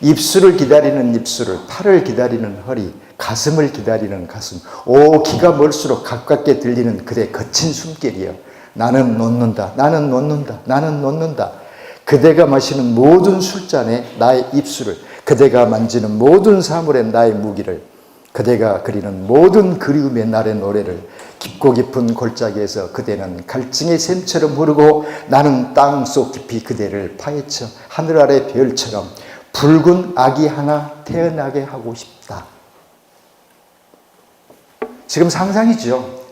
입술을 기다리는 입술을, 팔을 기다리는 허리, 가슴을 기다리는 가슴. 오, 귀가 멀수록 가깝게 들리는 그대 거친 숨결이여. 나는 놓는다, 나는 놓는다, 나는 놓는다. 그대가 마시는 모든 술잔에 나의 입술을, 그대가 만지는 모든 사물에 나의 무기를, 그대가 그리는 모든 그리움의 날의 노래를, 깊고 깊은 골짜기에서 그대는 갈증의 샘처럼 흐르고 나는 땅속 깊이 그대를 파헤쳐 하늘 아래 별처럼 붉은 아기 하나 태어나게 하고 싶다. 지금 상상이죠.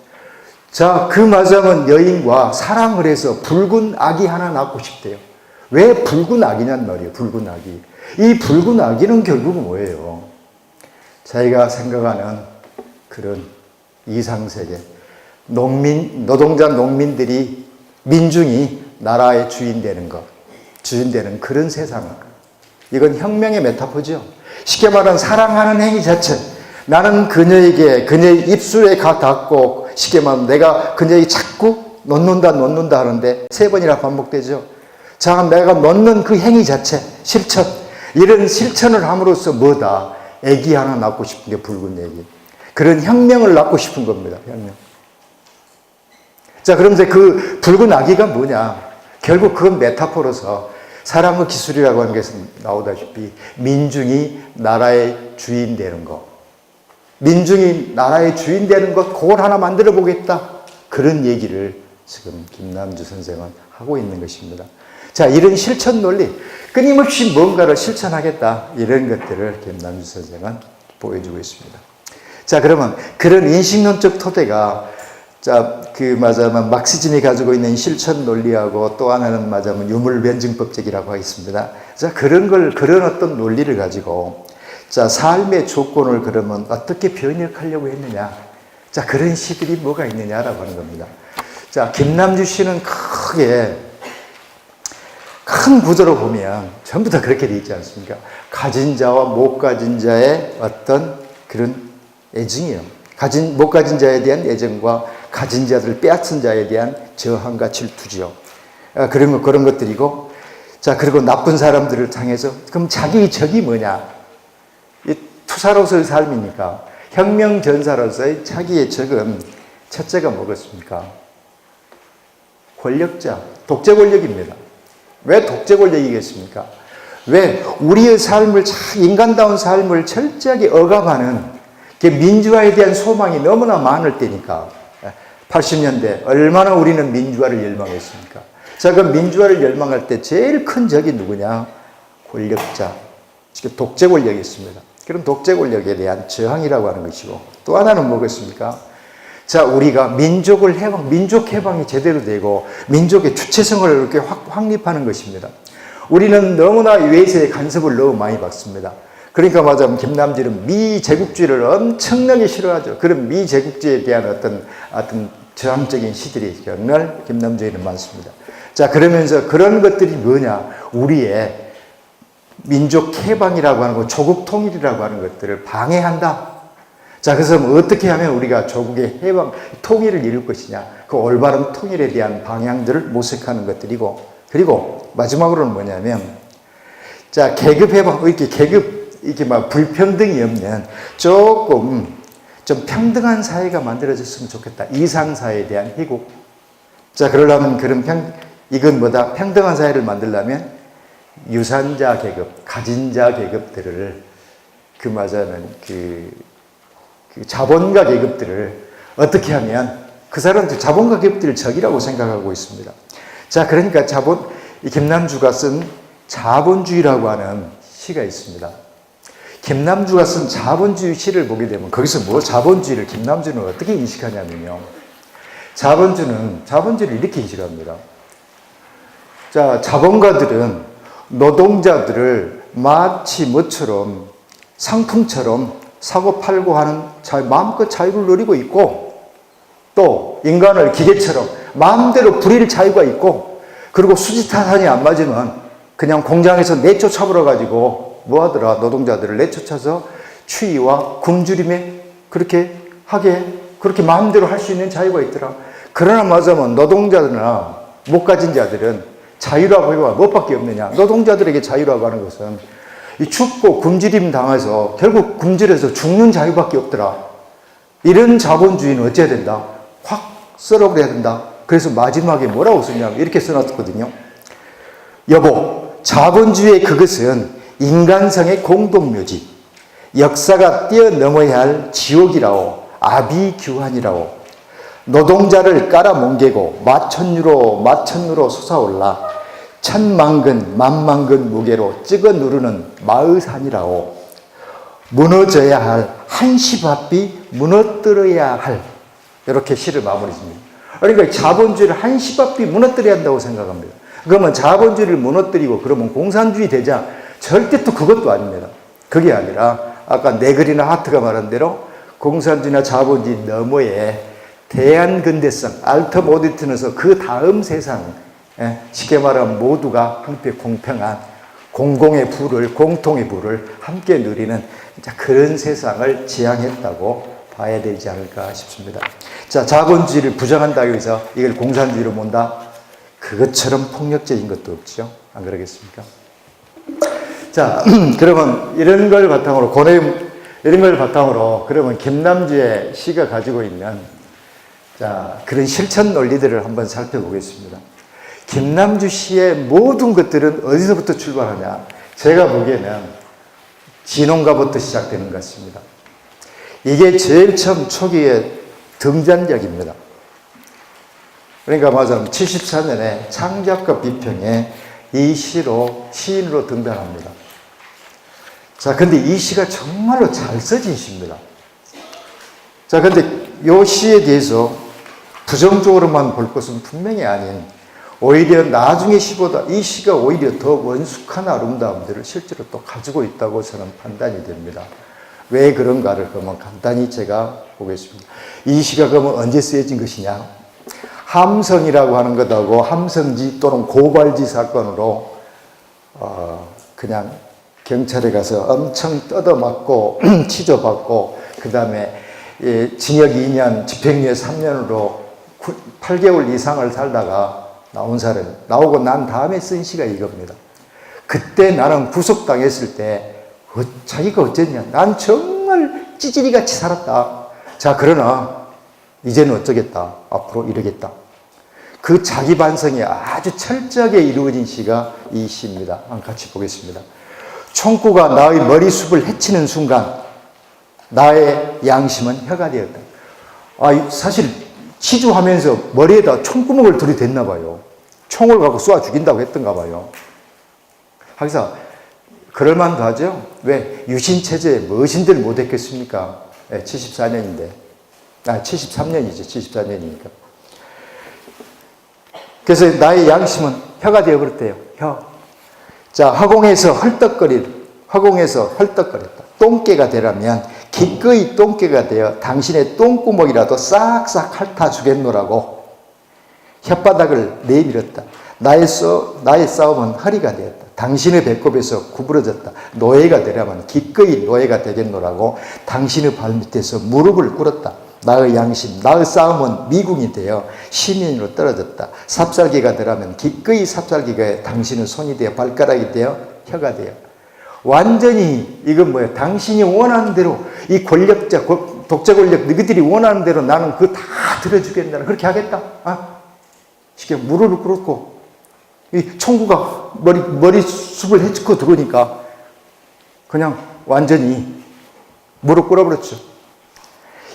자, 그 마장은 여인과 사랑을 해서 붉은 아기 하나 낳고 싶대요. 왜 붉은 아기냔 말이에요. 붉은 아기. 이 붉은 아기는 결국은 뭐예요? 자기가 생각하는 그런 이상세계, 노동자 농민들이, 민중이 나라의 주인 되는 것, 주인 되는 그런 세상. 이건 혁명의 메타포죠. 쉽게 말하면 사랑하는 행위 자체. 나는 그녀에게, 그녀의 입술에 닿고, 쉽게 말하면 내가 그녀에게 자꾸 놓는다 하는데 3번이나 반복되죠. 자, 내가 놓는 그 행위 자체, 실천. 이런 실천을 함으로써 뭐다? 애기 하나 낳고 싶은 게 붉은 애기. 그런 혁명을 낳고 싶은 겁니다. 혁명. 자, 그럼 이제 그 붉은 아기가 뭐냐? 결국 그건 메타포로서 사랑의 기술이라고 하는 게 나오다시피 민중이 나라의 주인 되는 것. 민중이 나라의 주인 되는 것, 그걸 하나 만들어 보겠다. 그런 얘기를 지금 김남주 선생은 하고 있는 것입니다. 자, 이런 실천 논리, 끊임없이 뭔가를 실천하겠다. 이런 것들을 김남주 선생은 보여주고 있습니다. 자, 그러면 그런 인식론적 토대가, 자, 막시즘이 가지고 있는 실천 논리하고 또 하나는 말하자면 유물변증법적이라고 하겠습니다. 자, 그런 어떤 논리를 가지고, 자, 삶의 조건을 그러면 어떻게 변혁하려고 했느냐. 자, 그런 시들이 뭐가 있느냐라고 하는 겁니다. 자, 김남주 씨는 크게, 큰 구조로 보면 전부 다 그렇게 되어 있지 않습니까? 가진 자와 못 가진 자의 어떤 그런 애증이에요. 못 가진 자에 대한 애정과 가진 자들을 빼앗은 자에 대한 저항과 질투죠. 그런 것들이고, 자, 그리고 나쁜 사람들을 향해서, 그럼 자기 적이 뭐냐? 이 투사로서의 삶이니까, 혁명 전사로서의 자기의 적은 첫째가 뭐겠습니까? 권력자, 독재 권력입니다. 왜 독재 권력이겠습니까? 왜 우리의 삶을, 인간다운 삶을 철저하게 억압하는 민주화에 대한 소망이 너무나 많을 때니까. 80년대 얼마나 우리는 민주화를 열망했습니까? 자, 그 민주화를 열망할 때 제일 큰 적이 누구냐? 권력자, 독재 권력이었습니다. 그런 독재 권력에 대한 저항이라고 하는 것이고, 또 하나는 뭐겠습니까? 자, 우리가 민족 해방이 제대로 되고 민족의 주체성을 이렇게 확립하는 것입니다. 우리는 너무나 외세의 간섭을 너무 많이 받습니다. 그러니까 말하자면 김남주는 미제국주의를 엄청나게 싫어하죠. 그런 미제국주의에 대한 어떤 저항적인 시들이 정말 김남주에는 많습니다. 자, 그러면서 그런 것들이 뭐냐? 우리의 민족 해방이라고 하는 거, 조국 통일이라고 하는 것들을 방해한다. 자, 그래서 어떻게 하면 우리가 조국의 해방, 통일을 이룰 것이냐. 그 올바른 통일에 대한 방향들을 모색하는 것들이고, 그리고 마지막으로는 뭐냐면, 자, 계급 해방, 이렇게 막 불평등이 없는 조금 좀 평등한 사회가 만들어졌으면 좋겠다. 이상사회에 대한 희곡. 자, 그러려면 이건 뭐다? 평등한 사회를 만들려면 유산자 계급, 가진 자 계급들을 자본가 계급들을 어떻게 하면 그 사람들 자본가 계급들을 적이라고 생각하고 있습니다. 자, 그러니까 김남주가 쓴 자본주의라고 하는 시가 있습니다. 김남주가 쓴 자본주의 시를 보게 되면 거기서 자본주의를 김남주는 어떻게 인식하냐면요. 자본주의를 이렇게 인식합니다. 자, 자본가들은 노동자들을 마치 뭐처럼 상품처럼 사고 팔고 하는 마음껏 자유를 누리고 있고, 또 인간을 기계처럼 마음대로 부릴 자유가 있고, 그리고 수지타산이 안 맞으면 그냥 공장에서 내쫓아버려 가지고 뭐하더라? 노동자들을 내쫓아서 추위와 굶주림에 그렇게 마음대로 할 수 있는 자유가 있더라. 그러나 맞으면 노동자들이나 못 가진 자들은 자유라고 해봐 무엇밖에 없느냐? 노동자들에게 자유라고 하는 것은 이 춥고 굶주림 당해서 결국 굶주려서 죽는 자유밖에 없더라. 이런 자본주의는 어째야 된다? 확 썰어버려야 된다. 그래서 마지막에 뭐라고 썼냐면 이렇게 써놨거든요. 여보, 자본주의의 그것은 인간성의 공동묘지, 역사가 뛰어넘어야 할 지옥이라오, 아비규환이라오. 노동자를 깔아뭉개고 마천루로 솟아올라 천만근 만만근 무게로 찍어 누르는 마의산이라오. 무너져야 할 한시바삐 무너뜨려야 할, 이렇게 시를 마무리 짓니다. 그러니까 자본주의를 한시바삐 무너뜨려야 한다고 생각합니다. 그러면 자본주의를 무너뜨리고 그러면 공산주의 되자, 절대 또 그것도 아닙니다. 그게 아니라 아까 네글이나 하트가 말한 대로 공산주의나 자본주의 너머에 대한근대성, 알터모더니즘에서 그 다음 세상, 쉽게 말하면 모두가 함께 공평한 공공의 부를, 공통의 부를 함께 누리는 그런 세상을 지향했다고 봐야 되지 않을까 싶습니다. 자, 자본주의를 부정한다고 해서 이걸 공산주의로 본다? 그것처럼 폭력적인 것도 없죠. 안 그러겠습니까? 자, 그러면 이런 걸 바탕으로, 이런 걸 바탕으로, 그러면 김남주의 시가 가지고 있는, 자, 그런 실천 논리들을 한번 살펴보겠습니다. 김남주 시의 모든 것들은 어디서부터 출발하냐? 제가 보기에는 진홍가부터 시작되는 것 같습니다. 이게 제일 처음 초기에 등잔작입니다. 그러니까 맞아 74년에 창작과 비평에 이 시로 시인으로 등단합니다. 자, 근데 이 시가 정말로 잘 써진 시입니다. 자, 근데 이 시에 대해서 부정적으로만 볼 것은 분명히 아닌, 오히려 나중의 시보다 이 시가 오히려 더 원숙한 아름다움들을 실제로 또 가지고 있다고 저는 판단이 됩니다. 왜 그런가를 그러면 간단히 제가 보겠습니다. 이 시가 그러면 언제 쓰여진 것이냐? 함성이라고 하는 것하고 함성지 또는 고발지 사건으로 그냥 경찰에 가서 엄청 뜯어맞고 치조받고 그 다음에 징역 2년 집행유예 3년으로 8개월 이상을 살다가 나온 사람, 나오고 난 다음에 쓴 시가 이겁니다. 그때 나는 구속당했을 때 자기가 어쨌냐? 난 정말 찌질이같이 살았다. 자, 그러나 이제는 어쩌겠다. 앞으로 이러겠다. 그 자기 반성이 아주 철저하게 이루어진 시가 이 시입니다. 한번 같이 보겠습니다. 총구가 나의 머리숱을 헤치는 순간 나의 양심은 혀가 되었다. 사실 치주하면서 머리에다 총구멍을 들이댔나 봐요. 총을 갖고 쏘아 죽인다고 했던가 봐요. 하기사 그럴만도 하죠. 왜? 유신체제에 무엇인들 못했겠습니까? 74년인데. 73년이죠. 74년이니까. 그래서 나의 양심은 혀가 되어버렸대요. 혀. 자, 허공에서 헐떡거렸다. 똥개가 되라면 기꺼이 똥개가 되어 당신의 똥구멍이라도 싹싹 핥아주겠노라고 혓바닥을 내밀었다. 나의 싸움은 허리가 되었다. 당신의 배꼽에서 구부러졌다. 노예가 되려면 기꺼이 노예가 되겠노라고 당신의 발밑에서 무릎을 꿇었다. 나의 양심, 나의 싸움은 미궁이 되어 시민으로 떨어졌다. 삽살개가 되려면 기꺼이 삽살개가 당신의 손이 되어 발가락이 되어 혀가 되어. 완전히 이건 뭐예요? 당신이 원하는 대로 이 권력자, 독재 권력 너희들이 원하는 대로 나는 그거 다 들어주겠다. 그렇게 하겠다. 쉽게 무릎을 꿇었고 이 총구가 머리숱을 헤치고 들어오니까 그냥 완전히 무릎 꿇어버렸죠.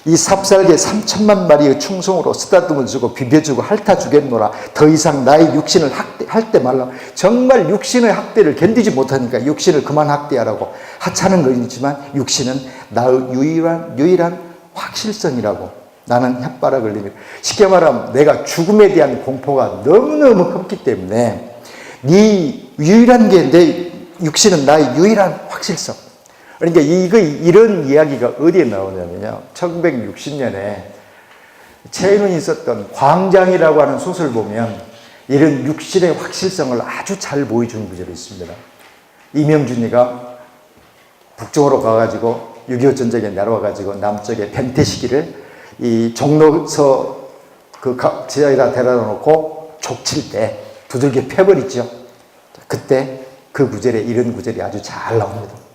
이 삽살개 3천만 마리의 충성으로 쓰다듬어 주고 비벼주고 핥아 주겠노라. 더 이상 나의 육신을 학대 말라. 정말 육신의 학대를 견디지 못하니까 육신을 그만 학대하라고 하찮은 것이지만 육신은 나의 유일한 확실성이라고. 나는 혓바닥을 내밀어. 쉽게 말하면 내가 죽음에 대한 공포가 너무너무 컸기 때문에 네 유일한 게 내 육신은 나의 유일한 확실성. 그러니까 이런 이야기가 어디에 나오냐면요. 1960년에 최인훈이 썼던 광장이라고 하는 소설 보면 이런 육신의 확실성을 아주 잘 보여주는 구절이 있습니다. 이명준이가 북쪽으로 가가지고 6.25 전쟁에 내려와가지고 남쪽에 변태시기를 이 종로서 그 지하에다 데려다 놓고 족칠 때 두들겨 패버리죠. 그때 그 구절에 이런 구절이 아주 잘 나옵니다.